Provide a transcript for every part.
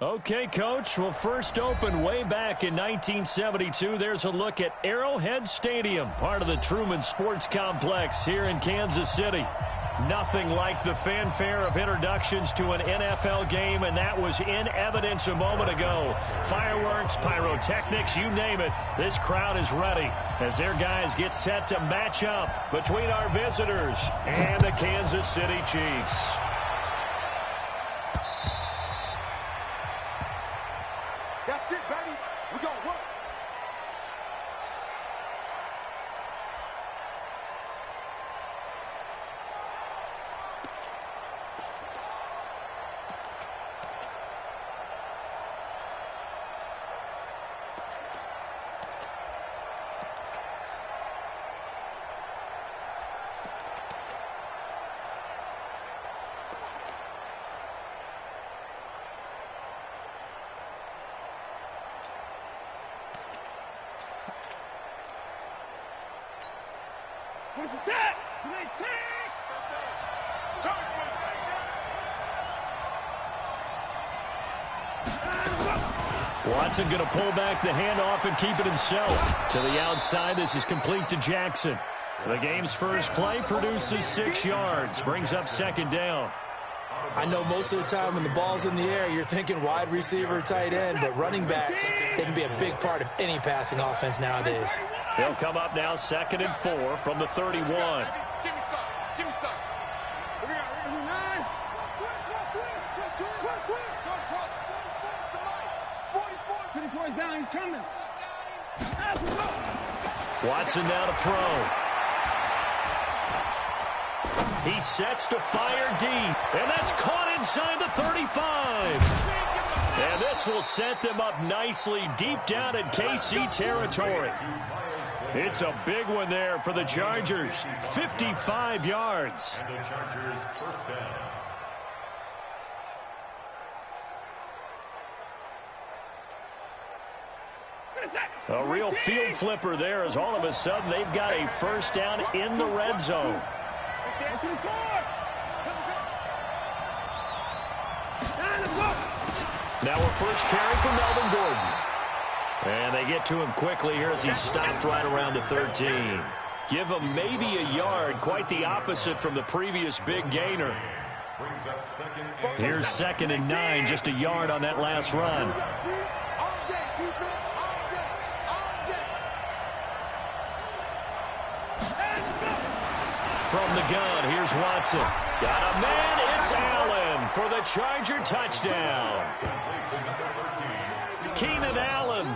Okay, Coach. Well, first opened way back in 1972. There's a look at Arrowhead Stadium, part of the Truman Sports Complex here in Kansas City. Nothing like the fanfare of introductions to an NFL game, and that was in evidence a moment ago. Fireworks, pyrotechnics, you name it. This crowd is ready as their guys get set to match up between our visitors and the Kansas City Chiefs. That's it, baby. We gonna work. What's that? Watson going to pull back the handoff and keep it himself. To the outside, this is complete to Jackson. The game's first play produces 6 yards, brings up second down. I know most of the time when the ball's in the air, you're thinking wide receiver, tight end, but running backs, they can be a big part of any passing offense nowadays. They'll come up now 2nd and 4 from the 31. Give me some. Give me some. We got 9. 44 points down. He's coming. Watson now to throw. He sets to fire deep, and that's caught inside the 35. And this will set them up nicely deep down in KC territory. It's a big one there for the Chargers. 55 yards. And the Chargers first down. A real field flipper there as all of a sudden they've got a first down in the red zone. Now a first carry for Melvin Gordon. And they get to him quickly here as he's stopped right around the 13. Give him maybe a yard, quite the opposite from the previous big gainer. Here's 2nd and 9, just a yard on that last run. From the gun, here's Watson. Got a man, it's Allen for the Charger touchdown. Keenan Allen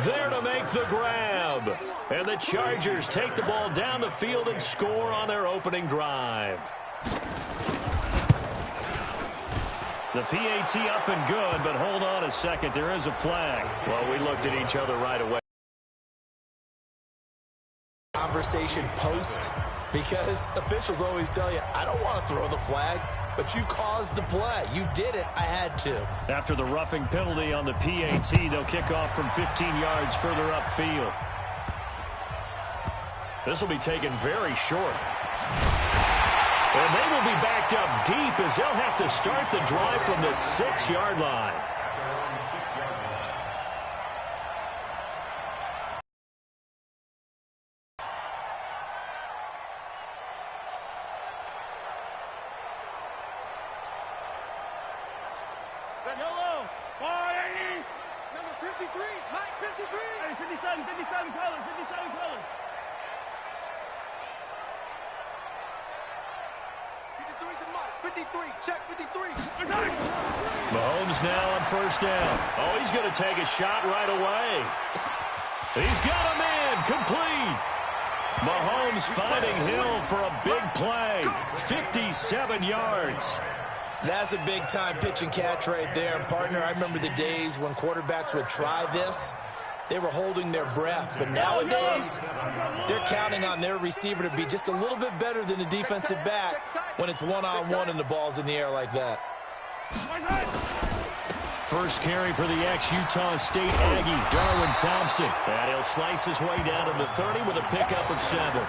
there to make the grab. And the Chargers take the ball down the field and score on their opening drive. The PAT up and good, but hold on a second. There is a flag. Well, we looked at each other right away. Conversation post, because officials always tell you, I don't want to throw the flag, but you caused the play. You did it. I had to. After the roughing penalty on the PAT, they'll kick off from 15 yards further upfield. This will be taken very short. And they will be backed up deep as they'll have to start the drive from the 6-yard line. Hello. 480. Number 53. Mike 53. Hey, 57 colors. 57 colors. 53 to Mike. 53. Check 53. Mahomes now on first down. Oh, he's going to take a shot right away. He's got a man complete. Mahomes finding Hill for a big play. 57 yards. That's a big-time pitch and catch right there. And, partner, I remember the days when quarterbacks would try this. They were holding their breath. But nowadays, they're counting on their receiver to be just a little bit better than the defensive back when it's one-on-one and the ball's in the air like that. First carry for the ex-Utah State Aggie, Darwin Thompson. And he'll slice his way down to the 30 with a pickup of 7.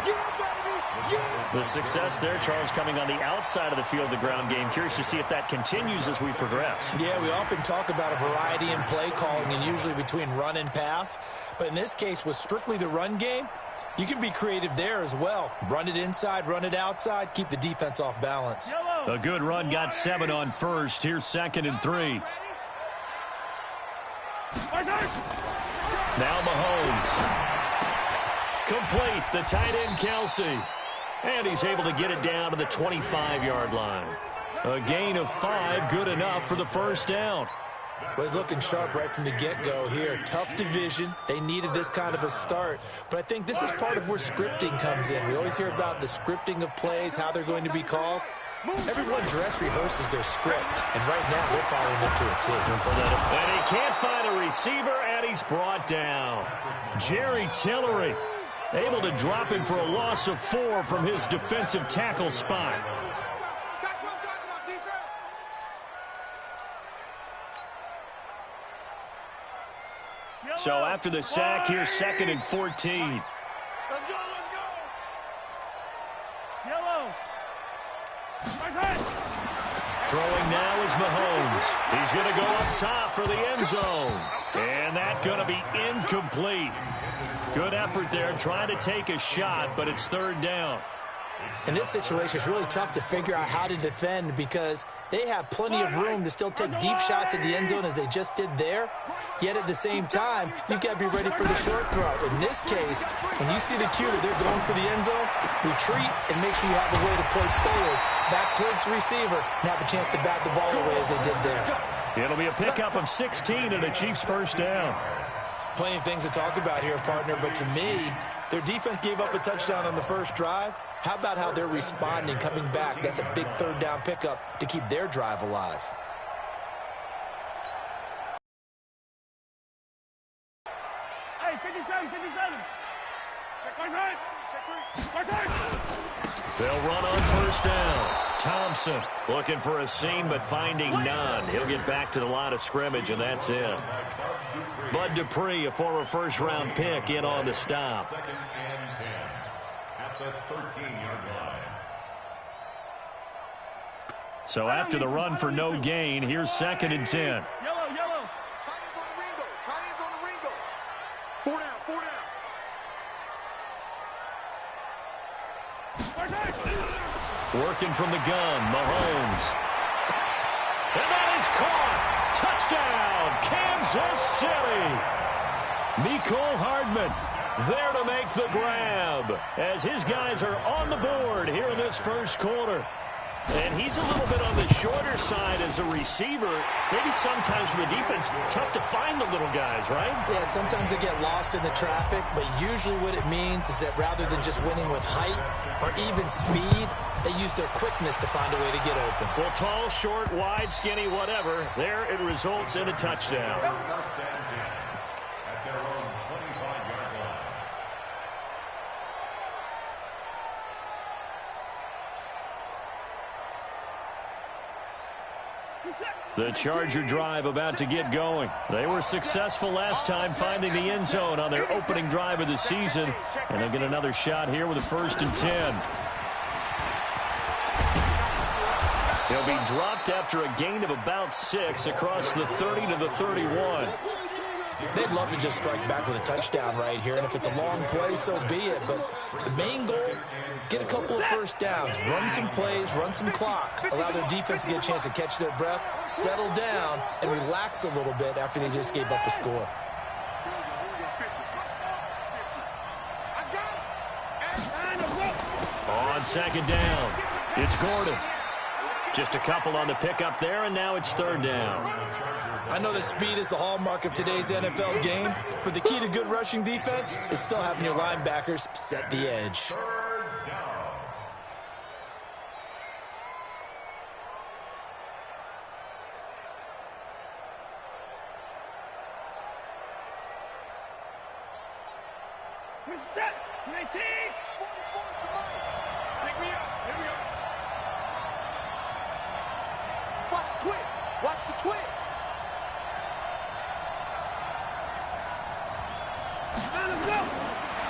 The success there, Charles, coming on the outside of the field, the ground game. Curious to see if that continues as we progress. Yeah, we often talk about a variety in play calling and usually between run and pass. But in this case, with strictly the run game, you can be creative there as well. Run it inside, run it outside, keep the defense off balance. A good run got 7 on first. Here's 2nd and 3. Now Mahomes. Complete, the tight end Kelsey. And he's able to get it down to the 25-yard line. A gain of 5, good enough for the first down. Well, he's looking sharp right from the get-go here. Tough division. They needed this kind of a start. But I think this is part of where scripting comes in. We always hear about the scripting of plays, how they're going to be called. Everyone dress rehearses their script, and right now they're following it to a T. And he can't find a receiver, and he's brought down. Jerry Tillery able to drop him for a loss of 4 from his defensive tackle spot. So after the sack, here's 2nd and 14. Let's go. Yellow. Throwing now is Mahomes. He's going to go up top for the end zone. And that's going to be incomplete. Good effort there, trying to take a shot, but it's 3rd down. In this situation, it's really tough to figure out how to defend because they have plenty of room to still take deep shots at the end zone as they just did there. Yet at the same time, you've got to be ready for the short throw. In this case, when you see the cue that they're going for the end zone, retreat and make sure you have a way to play forward, back towards the receiver, and have a chance to bat the ball away as they did there. It'll be a pickup of 16 and the Chiefs' first down. Plenty of things to talk about here, partner, but to me, their defense gave up a touchdown on the first drive. How about how they're responding, coming back? That's a big 3rd down pickup to keep their drive alive. Hey, 57, 57. Check my side. Check 3. They'll run on first down. Thompson looking for a seam, but finding none. He'll get back to the line of scrimmage, and that's it. Bud Dupree, a former first-round pick, in on the stop. 2nd and 10 at the 13-yard line. So after the run for no gain, here's 2nd and 10. Yellow. Tight ends on the Ringo. Tight ends on the Ringo. 4 down, 4 down. Working from the gun, Mahomes. And that is caught. Touchdown, Kansas City. Mecole Hardman there to make the grab as his guys are on the board here in this first quarter. And he's a little bit on the shorter side as a receiver. Maybe sometimes for the defense, tough to find the little guys, right? Yeah, sometimes they get lost in the traffic, but usually what it means is that rather than just winning with height or even speed, they use their quickness to find a way to get open. Well, tall, short, wide, skinny, whatever, there it results in a touchdown. First and 10 at their own 25-yard line. The Charger drive about to get going. They were successful last time finding the end zone on their opening drive of the season. And they'll get another shot here with a 1st and 10. He'll be dropped after a gain of about 6 across the 30 to the 31. They'd love to just strike back with a touchdown right here, and if it's a long play, so be it. But the main goal, get a couple of first downs, run some plays, run some clock, allow their defense to get a chance to catch their breath, settle down, and relax a little bit after they just gave up a score. On 2nd down, it's Gordon. Just a couple on the pickup there, and now it's 3rd down. I know that speed is the hallmark of today's NFL game, but the key to good rushing defense is still having your linebackers set the edge. 3rd down. We're set. 19. Pick me up. Here we go. Watch the twist. Watch the twist.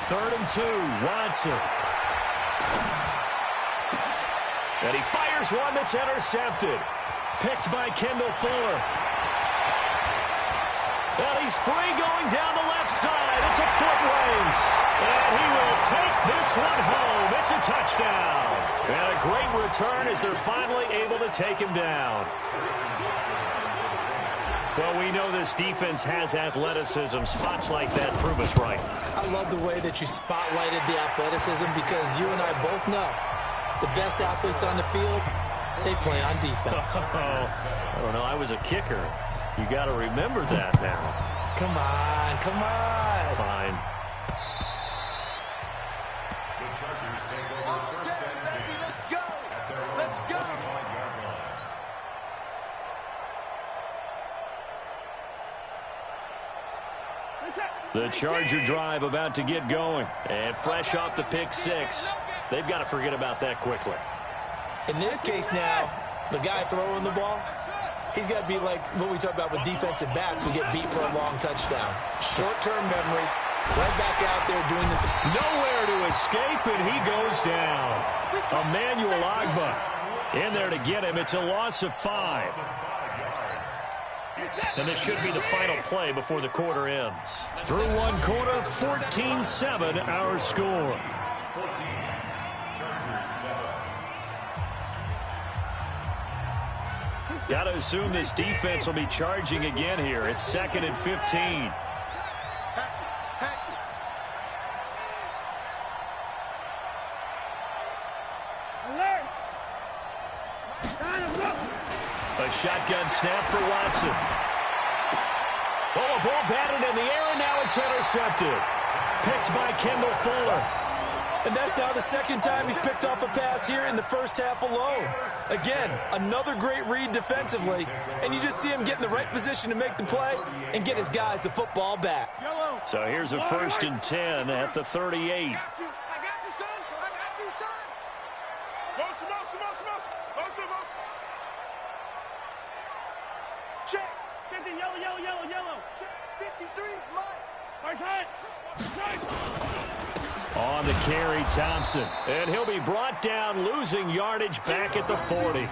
3rd and 2, Watson. And he fires one that's intercepted. Picked by Kendall Fuller. And he's free going down the left side. It's a foot race. And he will take this one home. It's a touchdown. And a great return as they're finally able to take him down. Well, we know this defense has athleticism. Spots like that prove us right. I love the way that you spotlighted the athleticism because you and I both know the best athletes on the field, they play on defense. I don't know. I was a kicker. You got to remember that now. Come on, come on. Fine. The Chargers take over first and 10. Let's go. Let's go. 25-yard line. The Charger drive about to get going. And fresh off the pick six. They've got to forget about that quickly. In this case now, the guy throwing the ball, he's got to be like what we talk about with defensive backs who get beat for a long touchdown. Short-term memory, right back out there doing the... Nowhere to escape, and he goes down. Emmanuel Agba in there to get him. It's a loss of 5. And this should be the final play before the quarter ends. Through one quarter, 14-7 our score. Got to assume this defense will be charging again here. It's 2nd and 15. A shotgun snap for Watson. Oh, a ball batted in the air, and now it's intercepted. Picked by Kendall Fuller. And that's now the second time he's picked off a pass here in the first half alone. Again, another great read defensively, and you just see him get in the right position to make the play and get his guys the football back. So here's a 1st and 10 at the 38. I got you, son. I got you, son. Motion. Check. Something yellow. Check. 53 is mine. Right side. On the carry, Thompson. And he'll be brought down, losing yardage back at the 40.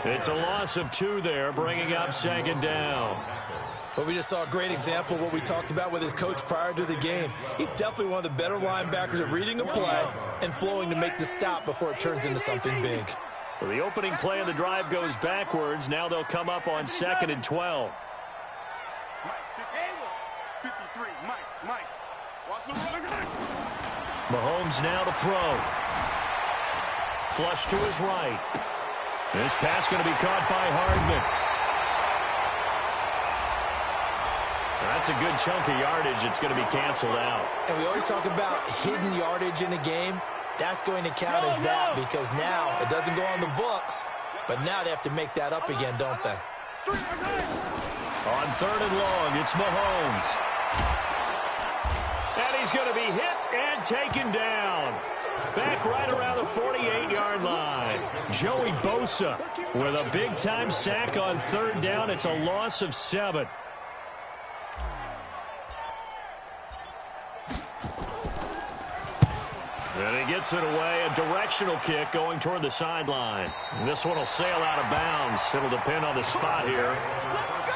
It's a loss of 2 there, bringing up 2nd down. But we just saw a great example of what we talked about with his coach prior to the game. He's definitely one of the better linebackers at reading a play and flowing to make the stop before it turns into something big. So the opening play of the drive goes backwards. Now they'll come up on 2nd and 12. 53, Mike. Watch the run. Mahomes now to throw. Flush to his right. This pass going to be caught by Hardman. That's a good chunk of yardage. It's going to be canceled out. And we always talk about hidden yardage in a game. That's going to count as that because now it doesn't go on the books, but now they have to make that up again, don't they? On 3rd and long, it's Mahomes. And he's going to be hit and taken down. Back right around the 48-yard line. Joey Bosa with a big-time sack on 3rd down. It's a loss of 7. And he gets it away. A directional kick going toward the sideline. This one will sail out of bounds. It'll depend on the spot here.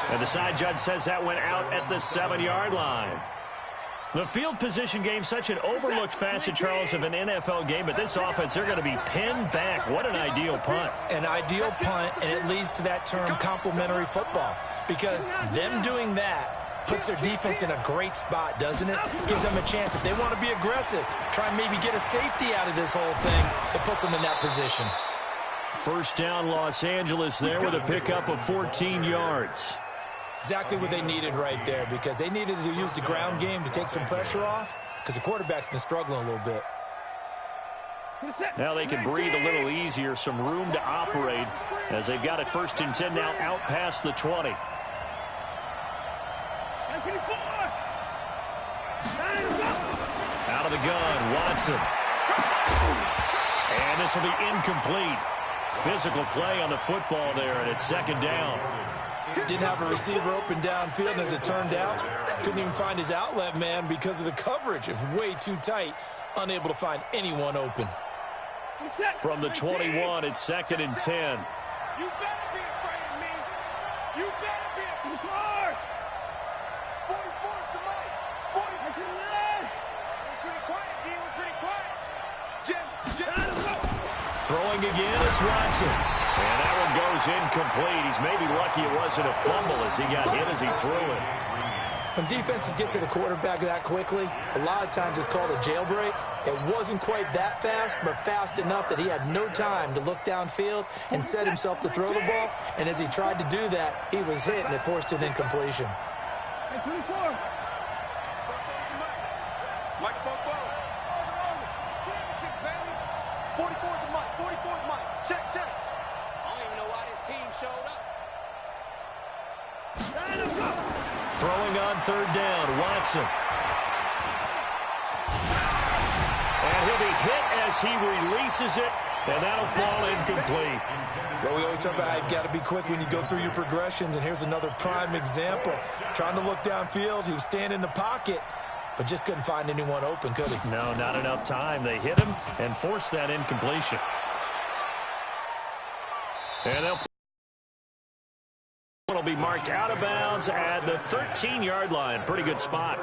And the side judge says that went out at the 7-yard line. The field position game, such an overlooked facet, Charles, of an NFL game. But this offense, they're going to be pinned back. What an ideal punt. An ideal punt, and it leads to that term complementary football. Because them doing that puts their defense in a great spot, doesn't it? Gives them a chance. If they want to be aggressive, try and maybe get a safety out of this whole thing, it puts them in that position. 1st down, Los Angeles there with a pickup of 14 yards. Exactly what they needed right there because they needed to use the ground game to take some pressure off because the quarterback's been struggling a little bit. Now they can breathe a little easier, some room to operate as they've got it 1st and 10 now out past the 20. Out of the gun, Watson. And this will be incomplete. Physical play on the football there, and it's 2nd down. Didn't have a receiver open downfield, and as it turned out, couldn't even find his outlet man because of the coverage. It was way too tight, unable to find anyone open. From the 21, it's 2nd and 10. You better be afraid of me. You better be afraid of me. 44 is the mic. 40. We're pretty quiet, D. We're pretty quiet. Jim. Throwing again is Watson. And that one goes incomplete. He's maybe lucky it wasn't a fumble as he got hit as he threw it. When defenses get to the quarterback that quickly, a lot of times it's called a jailbreak. It wasn't quite that fast, but fast enough that he had no time to look downfield and set himself to throw the ball. And as he tried to do that, he was hit, and it forced an incompletion. Hey, 24. Mike Bobo. Championships, baby. 44 is the mic. 44 is the mic. Check. I don't even know why this team showed up. Throwing on 3rd down, Watson. And he'll be hit as he releases it, and that'll fall incomplete. Well, we always talk about how you've got to be quick when you go through your progressions, and here's another prime example. Trying to look downfield, he was standing in the pocket, but just couldn't find anyone open, could he? No, not enough time. They hit him and forced that incompletion. And will be marked out of bounds at the 13-yard line. Pretty good spot.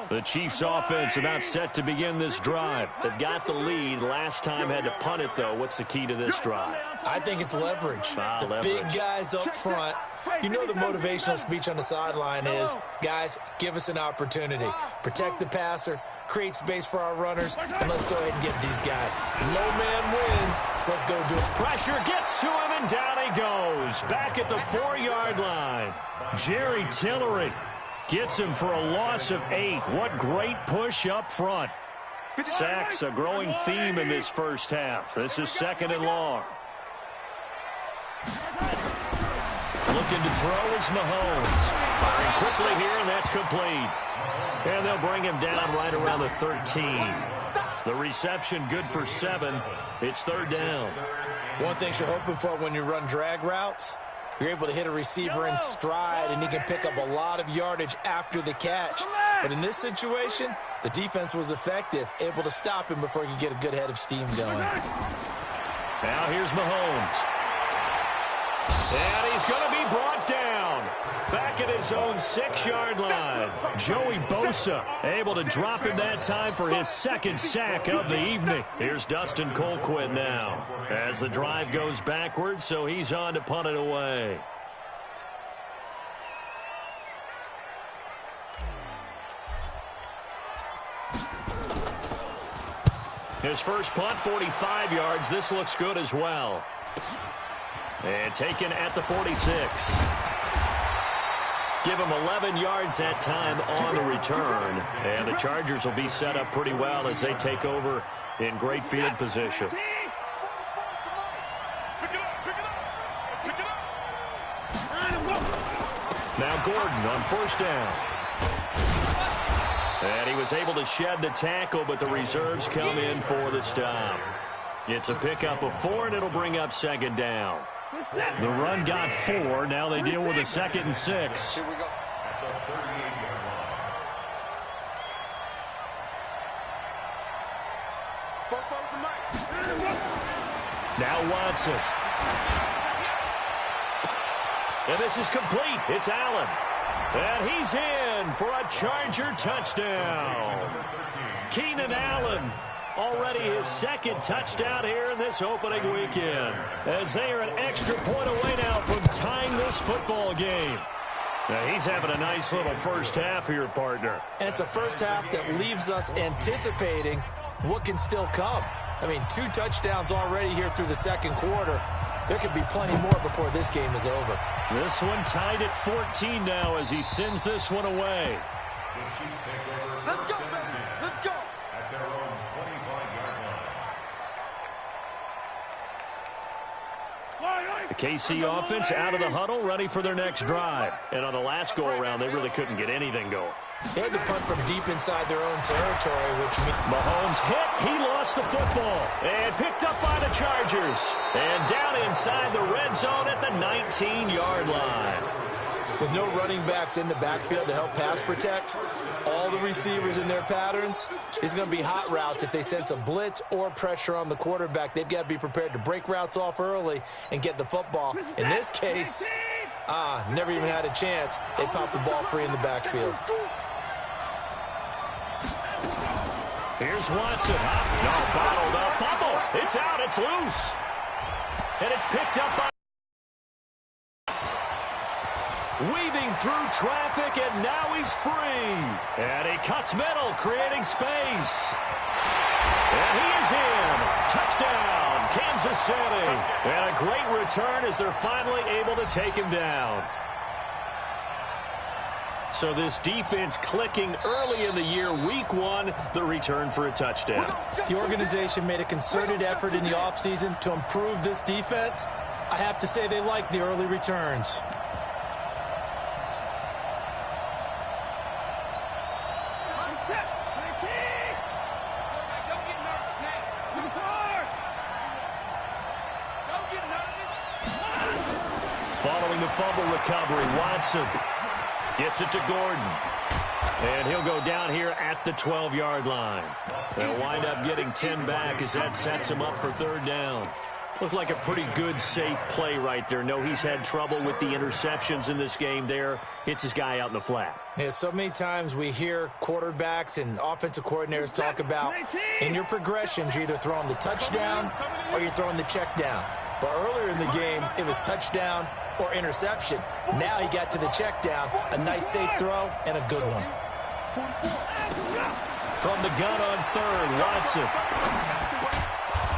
The Chiefs offense about set to begin this drive. They've got the lead. Last time had to punt it, though. What's the key to this drive? I think it's leverage. The big guys up front. You know the motivational speech on the sideline is, guys, give us an opportunity. Protect the passer, create space for our runners, and let's go ahead and get these guys. Low man wins. Let's go do it. Pressure gets to him, and down he goes. Back at the 4-yard line. Jerry Tillery gets him for a loss of 8. What great push up front. Sacks, a growing theme in this first half. This is 2nd and long. Looking to throw is Mahomes. Firing quickly here, and that's complete. And they'll bring him down right around the 13. The reception good for 7. It's 3rd down. One thing you're hoping for when you run drag routes, you're able to hit a receiver in stride, and he can pick up a lot of yardage after the catch. But in this situation, the defense was effective, able to stop him before he could get a good head of steam going. Now here's Mahomes. And he's going to be brought down. Back at his own 6-yard line. Joey Bosa able to drop him that time for his 2nd sack of the evening. Here's Dustin Colquitt now as the drive goes backwards, so he's on to punt it away. His first punt, 45 yards. This looks good as well. And taken at the 46. Give him 11 yards that time on the return. And the Chargers will be set up pretty well as they take over in great field position. Now Gordon on 1st down. And he was able to shed the tackle, but the reserves come in for the stop. It's a pickup of 4, and it'll bring up 2nd down. The run got 4. Now they deal with a 2nd and 6. Here we go. Now Watson. And this is complete. It's Allen. And he's in for a Charger touchdown. Keenan Allen. Already his 2nd touchdown here in this opening weekend. As they are an extra point away now from tying this football game. Now he's having a nice little first half here, partner. And it's a first half that leaves us anticipating what can still come. I mean, 2 touchdowns already here through the 2nd quarter. There could be plenty more before this game is over. This one tied at 14 now as he sends this one away. Let's go, baby. Let's go. At their own 25-yard line. The KC offense out of the huddle, ready for their next drive. And on the last go-around, they really couldn't get anything going. They had to punt from deep inside their own territory, which means Mahomes hit. He lost the football. And picked up by the Chargers. And down inside the red zone at the 19-yard line. With no running backs in the backfield to help pass protect, all the receivers in their patterns, it's going to be hot routes. If they sense a blitz or pressure on the quarterback, they've got to be prepared to break routes off early and get the football. In this case, never even had a chance. They popped the ball free in the backfield. Here's Watson. No, bottled up. Fumble. It's out. It's loose. And it's picked up by... Weaving through traffic, and now he's free. And he cuts middle, creating space. And he is in. Touchdown, Kansas City. And a great return as they're finally able to take him down. So this defense clicking early in the year, week one, the return for a touchdown. The organization made a concerted effort in the offseason to improve this defense. I have to say they like the early returns. Following the fumble recovery, Watson gets it to Gordon. And he'll go down here at the 12-yard line. They'll wind up getting 10 back as that sets him up for third down. Looked like a pretty good, safe play right there. No, he's had trouble with the interceptions in this game there. Hits his guy out in the flat. Yeah, so many times we hear quarterbacks and offensive coordinators talk about in your progressions, you're either throwing the touchdown or you're throwing the check down. But earlier in the game, it was touchdown or interception. Now he got to the check down, a nice safe throw, and a good one. From the gun on third, Watson.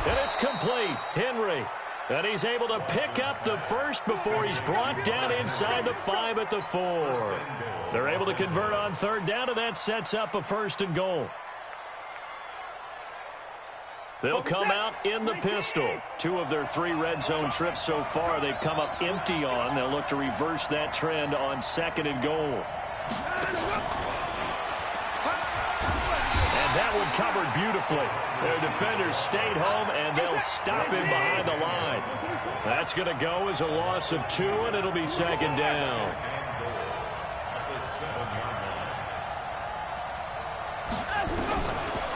And it's complete. Henry. And he's able to pick up the first before he's brought down inside the 5 at the 4. They're able to convert on third down, and that sets up a first and goal. They'll come out in the pistol. 2 of their 3 red zone trips so far they've come up empty on. They'll look to reverse that trend on second and goal. And that one covered beautifully. Their defenders stayed home, and they'll stop him behind the line. That's going to go as a loss of 2, and it'll be second down.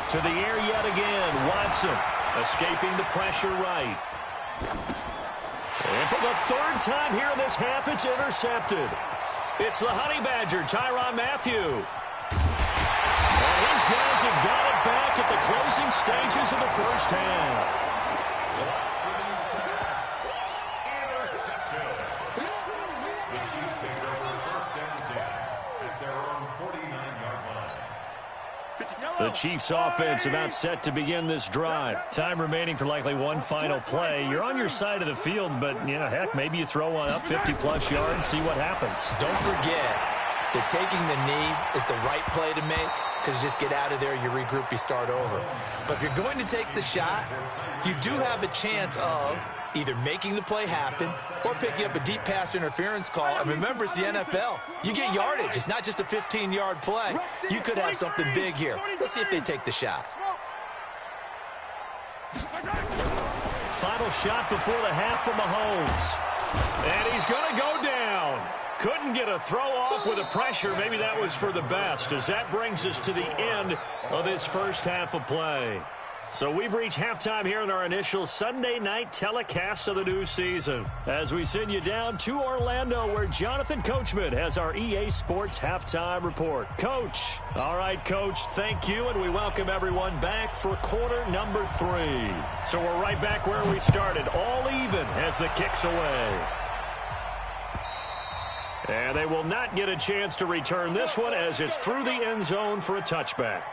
To the air yet again, Watson escaping the pressure right. And for the third time here in this half, it's intercepted. It's the Honey Badger, Tyrann Mathieu. And his guys have got it back at the closing stages of the first half. The Chiefs take over first down 10 at their own 49-yard line. The Chiefs offense about set to begin this drive. Time remaining for likely one final play. You're on your side of the field, but, you know, heck, maybe you throw one up 50-plus yards, see what happens. Don't forget that taking the knee is the right play to make, because you just get out of there, you regroup, you start over. But if you're going to take the shot, you do have a chance of either making the play happen or picking up a deep pass interference call. And remember, it's the NFL. You get yardage. It's not just a 15-yard play. You could have something big here. Let's see if they take the shot. Final shot before the half from Mahomes. And he's going to go down. Couldn't get a throw off with the pressure. Maybe that was for the best, as that brings us to the end of this first half of play. So we've reached halftime here in our initial Sunday night telecast of the new season, as we send you down to Orlando, where Jonathan Coachman has our EA Sports halftime report. Coach. All right, Coach, thank you, and we welcome everyone back for quarter number 3. So we're right back where we started, all even as the kick's away. And they will not get a chance to return this one, as it's through the end zone for a touchback.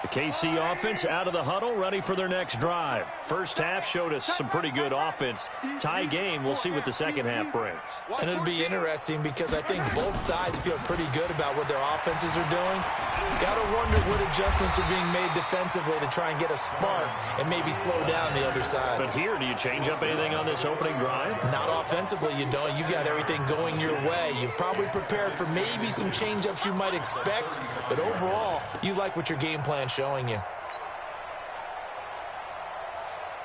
The KC offense out of the huddle, ready for their next drive. First half showed us some pretty good offense. Tie game, we'll see what the second half brings. And it'll be interesting because I think both sides feel pretty good about what their offenses are doing. Got to wonder what adjustments are being made defensively to try and get a spark and maybe slow down the other side. But here, do you change up anything on this opening drive? Not offensively, you don't. You got everything going your way. You've probably prepared for maybe some change-ups you might expect, but overall, you like what your game plan's showing you.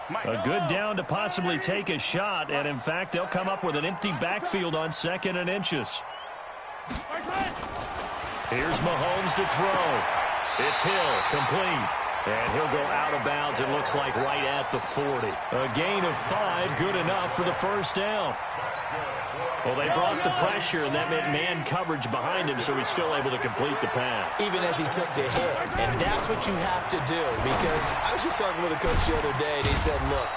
A good down to possibly take a shot, and in fact, they'll come up with an empty backfield on 2nd and inches. Here's Mahomes to throw. It's Hill, complete. And he'll go out of bounds, it looks like, right at the 40. A gain of 5, good enough for the first down. Well, they brought the pressure, and that meant man coverage behind him, so he's still able to complete the pass. Even as he took the hit. And that's what you have to do, because I was just talking with a coach the other day, and he said, look,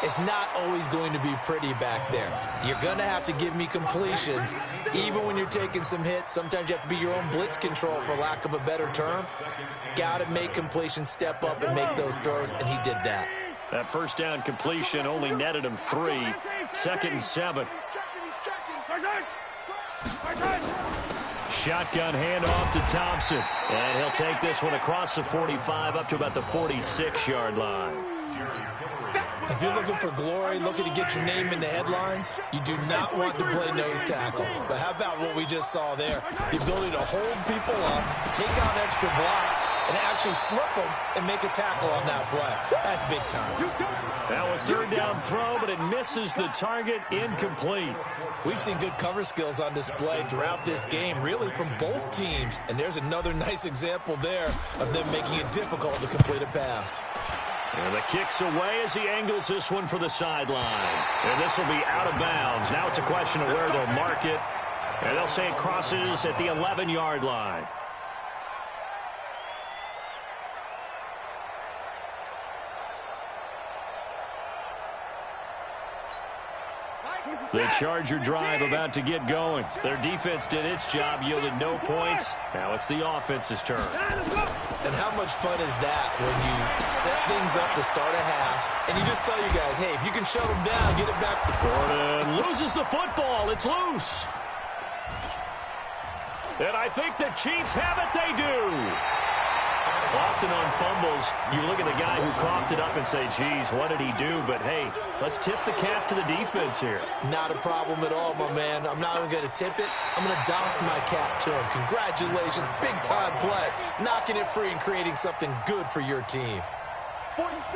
it's not always going to be pretty back there. You're going to have to give me completions, even when you're taking some hits. Sometimes you have to be your own blitz control, for lack of a better term. Got to make completions, step up and make those throws, and he did that. That first down completion only netted him 3. 2nd and 7. Shotgun handoff to Thompson. And he'll take this one across the 45 up to about the 46-yard line. If you're looking for glory, looking to get your name in the headlines, you do not want to play nose tackle. But how about what we just saw there? The ability to hold people up, take out extra blocks, and actually slip them and make a tackle on that play. That's big time. Now a 3rd down throw, but it misses the target, incomplete. We've seen good cover skills on display throughout this game, really from both teams. And there's another nice example there of them making it difficult to complete a pass. And the kick's away as he angles this one for the sideline. And this will be out of bounds. Now it's a question of where they'll mark it. And they'll say it crosses at the 11-yard line. The Charger drive about to get going. Their defense did its job, yielded no points. Now it's the offense's turn. And how much fun is that when you set things up to start a half, and you just tell you guys, hey, if you can shut them down, get it back. Gordon loses the football. It's loose. And I think the Chiefs have it. They do. Often on fumbles, you look at the guy who coughed it up and say, geez, what did he do? But, hey, let's tip the cap to the defense here. Not a problem at all, my man. I'm not even going to tip it. I'm going to doff my cap to him. Congratulations. Big-time play. Knocking it free and creating something good for your team.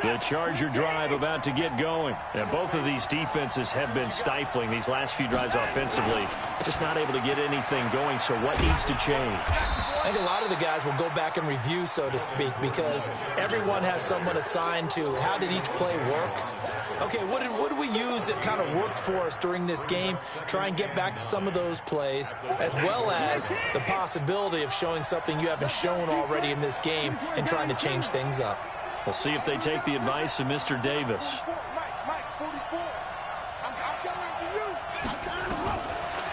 The Charger drive about to get going. And both of these defenses have been stifling these last few drives offensively. Just not able to get anything going, so what needs to change? I think a lot of the guys will go back and review, so to speak, because everyone has someone assigned to how did each play work. Okay, what did we use that kind of worked for us during this game? Try and get back to some of those plays, as well as the possibility of showing something you haven't shown already in this game and trying to change things up. We'll see if they take the advice of Mr. Davis.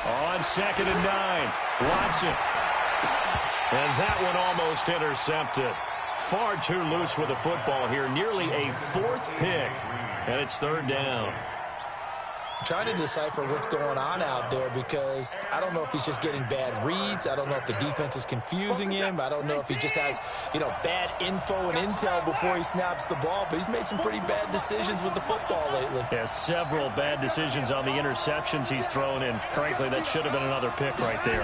On 2nd and 9, Watson. And that one almost intercepted. Far too loose with the football here. Nearly a 4th pick. And it's 3rd down. I'm trying to decipher what's going on out there because I don't know if he's just getting bad reads. I don't know if the defense is confusing him. I don't know if he just has, bad info and intel before he snaps the ball. But he's made some pretty bad decisions with the football lately. Yeah, several bad decisions on the interceptions he's thrown in. Frankly, that should have been another pick right there.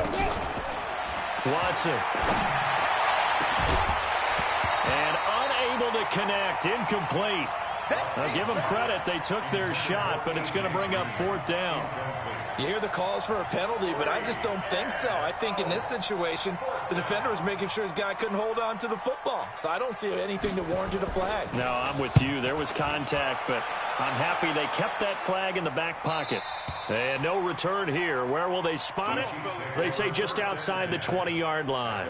Watson. And unable to connect. Incomplete. Now, give them credit. They took their shot, but it's going to bring up 4th down. You hear the calls for a penalty, but I just don't think so. I think in this situation, the defender was making sure his guy couldn't hold on to the football. So I don't see anything that warranted a flag. No, I'm with you. There was contact, but I'm happy they kept that flag in the back pocket. And no return here. Where will they spot it? They say just outside the 20-yard line.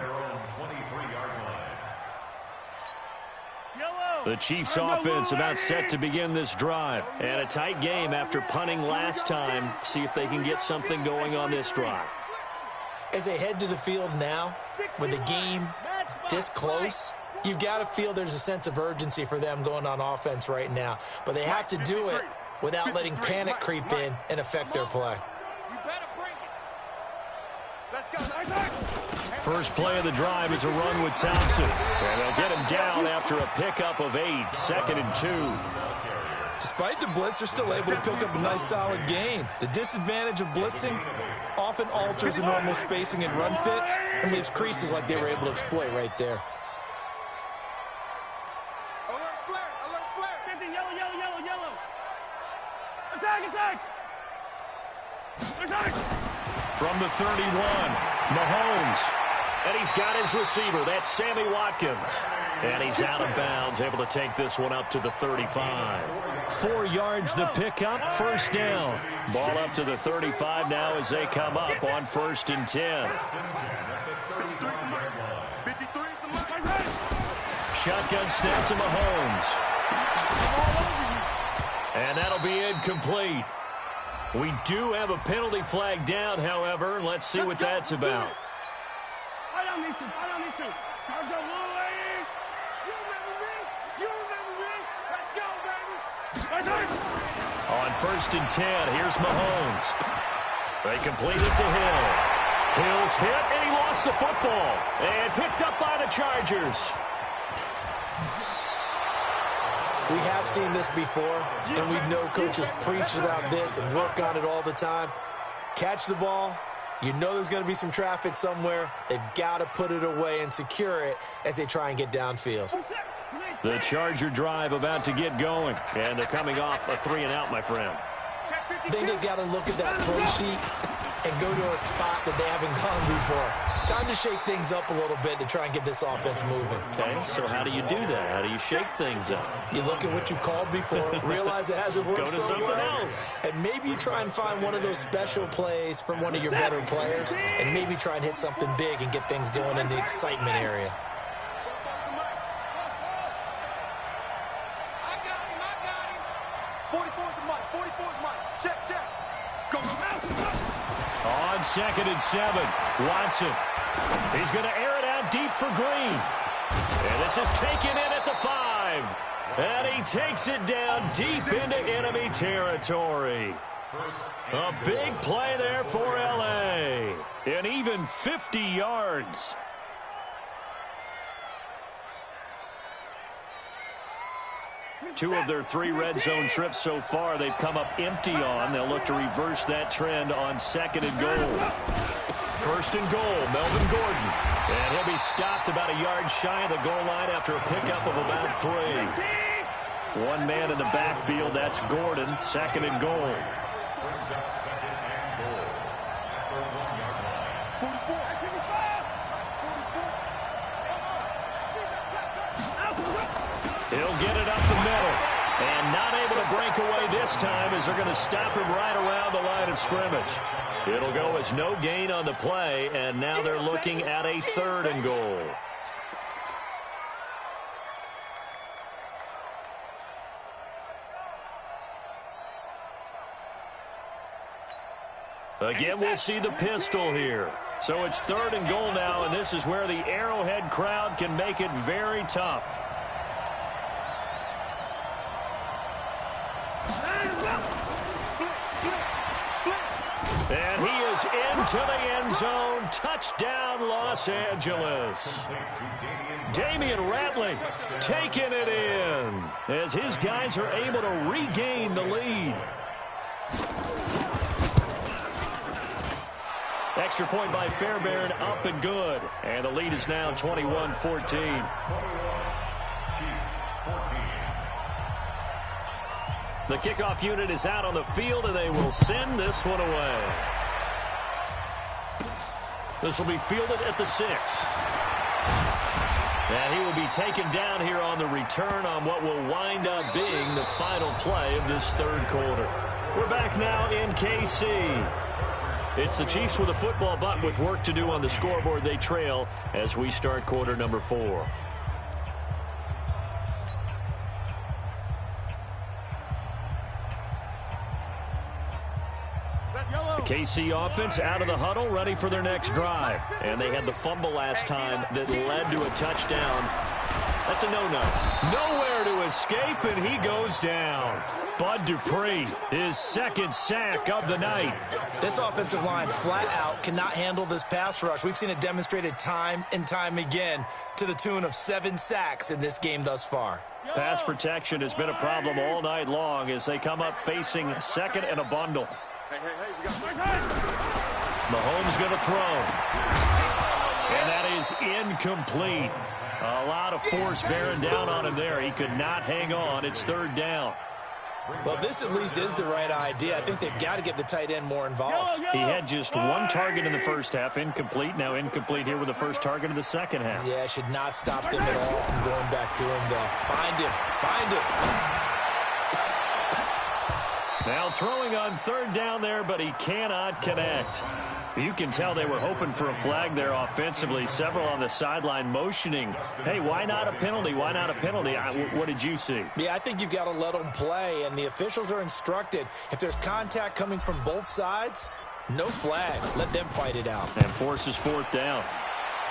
The Chiefs offense about set to begin this drive. And a tight game after punting last time. See if they can get something going on this drive. As they head to the field now, with the game this close, you've got to feel there's a sense of urgency for them going on offense right now. But they have to do it without letting panic creep in and affect their play. You better bring it. Let's go. First play of the drive is a run with Thompson. And they'll get him down after a pickup of 8. 2nd and 2. Despite the blitz, they're still able to pick up a nice, solid gain. The disadvantage of blitzing often alters the normal spacing and run fits and leaves creases like they were able to exploit right there. Alert flare, alert flare. 50, yellow, yellow, yellow, From the 31, Mahomes. And he's got his receiver. That's Sammy Watkins. And he's out of bounds, able to take this one up to the 35. 4 yards the pickup, first down. Ball up to the 35 now as they come up on 1st and 10. Shotgun snap to Mahomes. And that'll be incomplete. We do have a penalty flag down, however. Let's see what that's about. On 1st and 10, here's Mahomes. They complete it to Hill. Hill's hit, and he lost the football. And picked up by the Chargers. We have seen this before, and we know coaches preach about this and work on it all the time. Catch the ball. You know there's going to be some traffic somewhere. They've got to put it away and secure it as they try and get downfield. The Charger drive about to get going, and they're coming off a 3-and-out, my friend. I think they've got to look at that play sheet and go to a spot that they haven't gone before. Time to shake things up a little bit to try and get this offense moving. Okay, so how do you do that? How do you shake things up? You look at what you've called before, realize it hasn't worked Go to something else. and maybe you try and find one of those special plays from one of your better players, and maybe try and hit something big and get things going in the excitement area. I got him. 44's Mike. 44's Mike. Check. Go. On 2nd and 7, Watson. He's going to air it out deep for Green. And this is taken in at the 5. And he takes it down deep into enemy territory. A big play there for L.A. And even 50 yards. Two of their 3 red zone trips so far, they've come up empty on. They'll look to reverse that trend on 2nd and goal. 1st and goal, Melvin Gordon. And he'll be stopped about a yard shy of the goal line after a pickup of about 3. One man in the backfield, that's Gordon, 2nd and goal. He'll get it up the middle. And not able to break away this time as they're going to stop him right around the line of scrimmage. It'll go as no gain on the play, and now they're looking at a 3rd and goal. Again, we'll see the pistol here. So it's 3rd and goal now, and this is where the Arrowhead crowd can make it very tough. And he is into the end zone. Touchdown, Los Angeles. Damian Ratley taking it in as his guys are able to regain the lead. Extra point by Fairbairn, up and good. And the lead is now 21-14. The kickoff unit is out on the field, and they will send this one away. This will be fielded at the 6. And he will be taken down here on the return on what will wind up being the final play of this 3rd quarter. We're back now in KC. It's the Chiefs with a football, but with work to do on the scoreboard. They trail as we start quarter number 4. The KC offense out of the huddle, ready for their next drive. And they had the fumble last time that led to a touchdown. That's a no-no. Nowhere to escape, and he goes down. Bud Dupree, his 2nd sack of the night. This offensive line flat out cannot handle this pass rush. We've seen it demonstrated time and time again to the tune of 7 sacks in this game thus far. Pass protection has been a problem all night long as they come up facing 2nd and a bundle. Mahomes going to throw. And that is incomplete. A lot of force bearing down on him there. He could not hang on. It's 3rd down. Well, this at least is the right idea. I think they've got to get the tight end more involved. He had just one target in the first half, incomplete. Now incomplete here with the first target of the second half. Yeah, should not stop them at all from going back to him, though. Find him. Find him. Now throwing on third down there, but he cannot connect. You can tell they were hoping for a flag there offensively. Several on the sideline motioning, hey, why not a penalty? Why not a penalty? What did you see? Yeah, I think you've got to let them play, and the officials are instructed. If there's contact coming from both sides, no flag. Let them fight it out. And forces fourth down.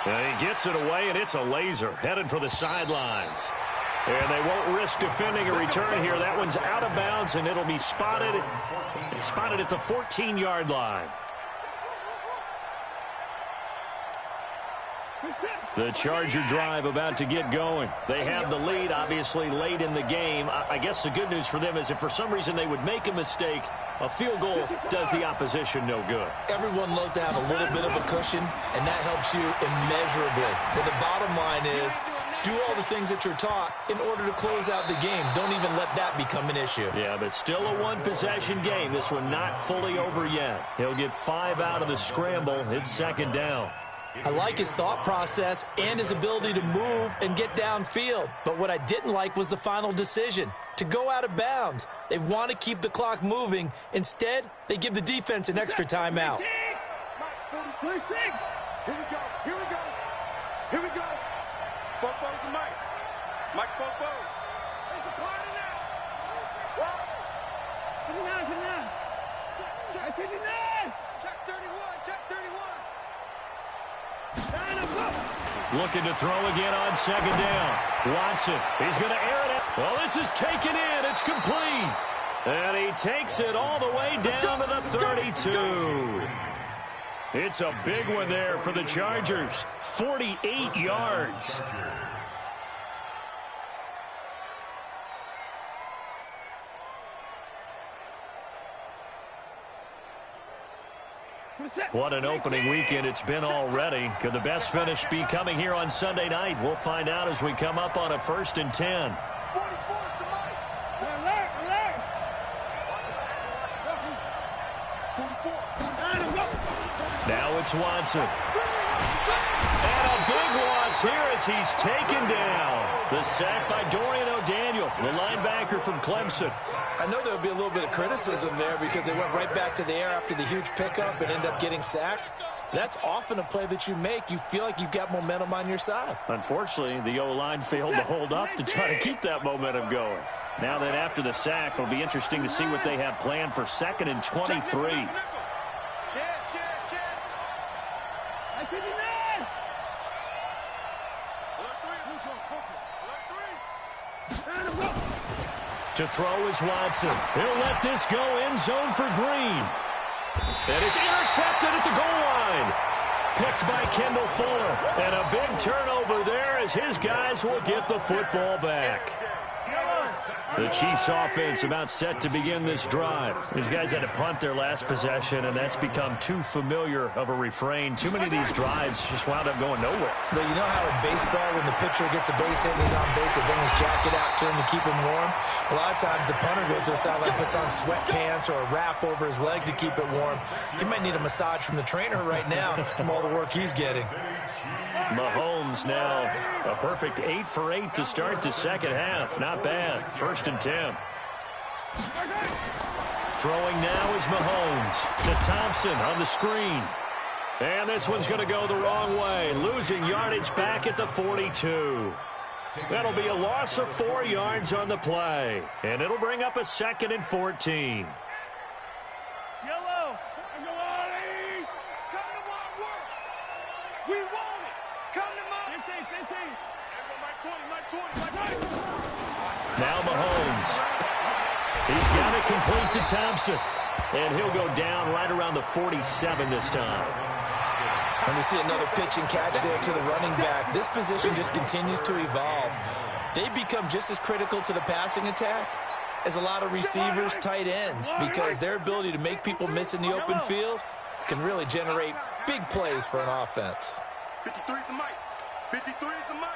And he gets it away, and it's a laser headed for the sidelines. And they won't risk defending a return here. That one's out of bounds, and it'll be spotted at the 14-yard line. The Charger drive about to get going. They have the lead, obviously, late in the game. I guess the good news for them is if for some reason they would make a mistake, a field goal does the opposition no good. Everyone loves to have a little bit of a cushion, and that helps you immeasurably. But the bottom line is, do all the things that you're taught in order to close out the game. Don't even let that become an issue. Yeah, but still a one-possession game. This one not fully over yet. He'll get 5 out of the scramble. It's second down. I like his thought process and his ability to move and get downfield. But what I didn't like was the final decision, to go out of bounds. They want to keep the clock moving. Instead, they give the defense an extra timeout. Here we go. Here we go. Here we go. Bobo's the Mike. Mike's Bobo. It's a party now. What? 59. Check 59. Check 31. Check 31. Looking to throw again on second down. Watson, he's going to air it out. Well, this is taken in. It's complete. And he takes it all the way down to the 32. It's a big one there for the Chargers. 48 yards. What an opening weekend it's been already. Could the best finish be coming here on Sunday night? We'll find out as we come up on a 1st and 10. Now it's Watson. And a big loss here as he's taken down. The sack by Dorian O'Daniel, the linebacker from Clemson. I know there'll be a little bit of criticism there because they went right back to the air after the huge pickup and ended up getting sacked. That's often a play that you make. You feel like you've got momentum on your side. Unfortunately, the O-line failed to hold up to try to keep that momentum going. Now that after the sack, it'll be interesting to see what they have planned for 2nd and 23. To throw is Watson. He'll let this go end zone for Green. And it's intercepted at the goal line. Picked by Kendall Fuller. And a big turnover there as his guys will get the football back. The Chiefs offense about set to begin this drive. These guys had to punt their last possession, and that's become too familiar of a refrain. Too many of these drives just wound up going nowhere. But you know how in baseball, when the pitcher gets a base hit and he's on base, they bring his jacket out to him to keep him warm? A lot of times the punter goes to the sideline, puts on sweatpants or a wrap over his leg to keep it warm. He might need a massage from the trainer right now from all the work he's getting. Mahomes now a perfect 8 for 8 to start the second half. Not bad. 1st and 10. Throwing now is Mahomes to Thompson on the screen. And this one's going to go the wrong way. Losing yardage back at the 42. That'll be a loss of 4 yards on the play. And it'll bring up a 2nd and 14. Yellow. We want it. Come to my 15. Now Mahomes. He's got it complete to Thompson. And he'll go down right around the 47 this time. And we see another pitch and catch there to the running back. This position just continues to evolve. They become just as critical to the passing attack as a lot of receivers, tight ends, because their ability to make people miss in the open field can really generate big plays for an offense. 53 is the mic. 53 is the mic.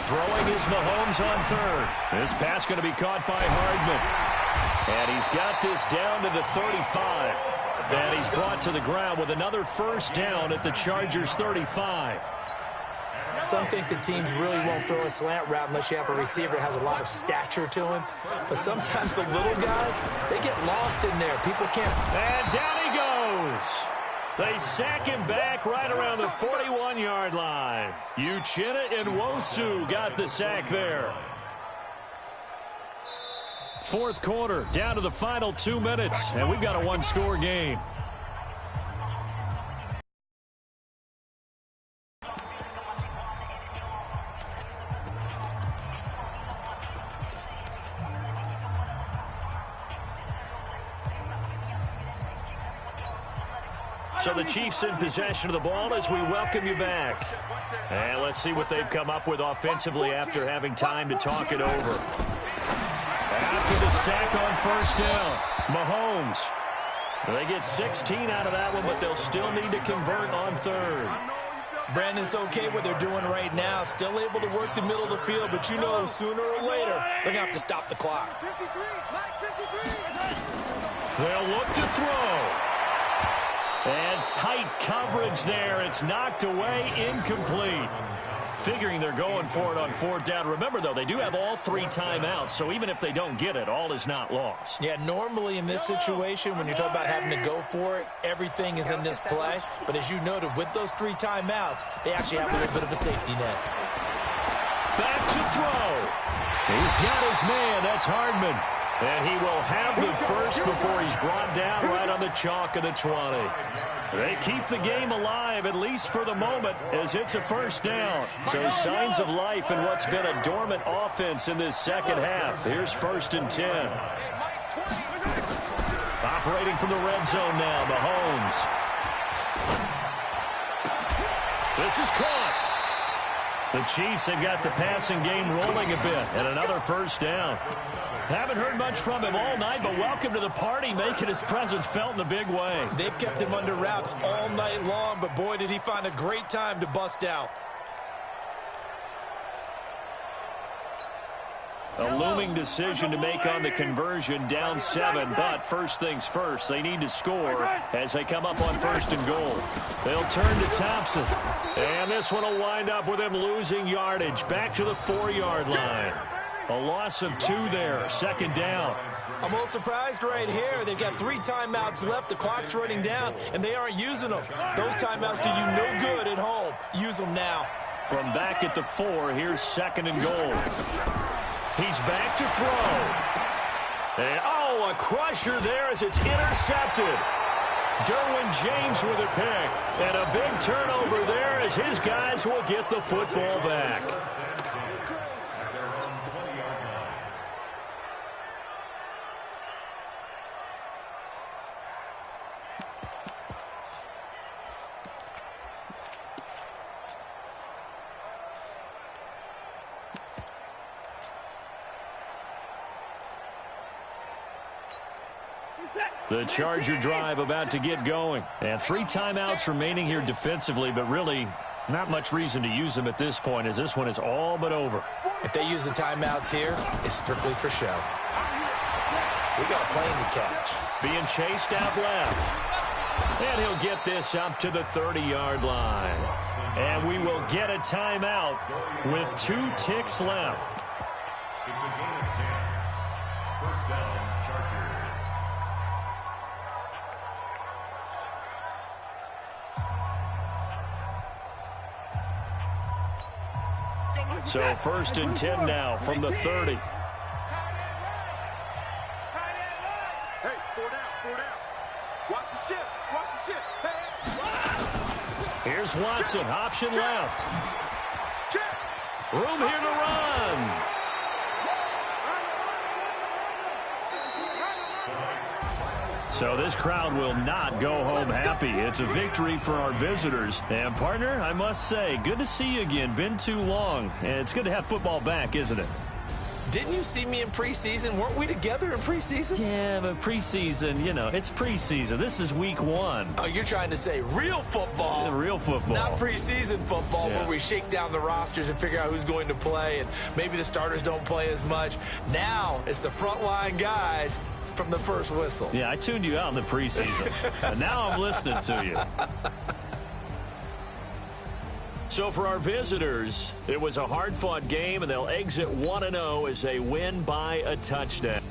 Throwing is Mahomes on third. This pass going to be caught by Hardman. And he's got this down to the 35. And he's brought to the ground with another first down at the Chargers' 35. Some think the teams really won't throw a slant route unless you have a receiver that has a lot of stature to him. But sometimes the little guys, they get lost in there. People can't. And down he goes. They sack him back right around the 41-yard line. Uchenna and Nwosu got the sack there. Fourth quarter, down to the final 2 minutes, and we've got a one-score game. So the Chiefs in possession of the ball as we welcome you back. And let's see what they've come up with offensively after having time to talk it over. After the sack on first down, Mahomes. They get 16 out of that one, but they'll still need to convert on third. Brandon's okay what they're doing right now. Still able to work the middle of the field, but you know sooner or later they're going to have to stop the clock. They'll look to throw. And tight coverage there. It's knocked away, incomplete. Figuring they're going for it on fourth down. Remember, though, they do have all 3 timeouts, so even if they don't get it, all is not lost. Yeah, normally in this situation, when you're talking about having to go for it, everything is in this play. But as you noted, with those 3 timeouts, they actually have a little bit of a safety net. Back to throw. He's got his man. That's Hardman. And he will have the first before he's brought down right on the chalk of the 20. They keep the game alive, at least for the moment, as it's a first down. So signs of life in what's been a dormant offense in this second half. Here's 1st and 10. Operating from the red zone now, Mahomes. This is caught. The Chiefs have got the passing game rolling a bit, and another first down. Haven't heard much from him all night, but welcome to the party, making his presence felt in a big way. They've kept him under wraps all night long, but boy, did he find a great time to bust out. A looming decision to make on the conversion, down 7, but first things first, they need to score as they come up on 1st and goal. They'll turn to Thompson, and this one will wind up with him losing yardage, back to the 4-yard line. A loss of 2 there, 2nd down. I'm a little surprised right here. They've got 3 timeouts left. The clock's running down, and they aren't using them. Those timeouts do you no good at home. Use them now. From back at the 4, here's 2nd and goal. He's back to throw. And, a crusher there as it's intercepted. Derwin James with a pick. And a big turnover there as his guys will get the football back. The Charger drive about to get going. And 3 timeouts remaining here defensively, but really not much reason to use them at this point as this one is all but over. If they use the timeouts here, it's strictly for show. We got a plane to catch. Being chased out left. And he'll get this up to the 30-yard line. And we will get a timeout with 2 ticks left. It's a gain of 10. First down, Chargers. So 1st and 10 now from the 30. Hey, 4 down. Watch the ship. Hey. Here's Watson, option left. Room here to run. So this crowd will not go home happy. It's a victory for our visitors. And, partner, I must say, good to see you again. Been too long. And it's good to have football back, isn't it? Didn't you see me in preseason? Weren't we together in preseason? Yeah, but preseason, you know, it's preseason. This is week 1. Oh, you're trying to say real football. Yeah, real football. Not preseason football where we shake down the rosters and figure out who's going to play, and maybe the starters don't play as much. Now it's the frontline guys from the first whistle. Yeah, I tuned you out in the preseason. And now I'm listening to you. So for our visitors, it was a hard-fought game, and they'll exit 1-0 as they win by a touchdown.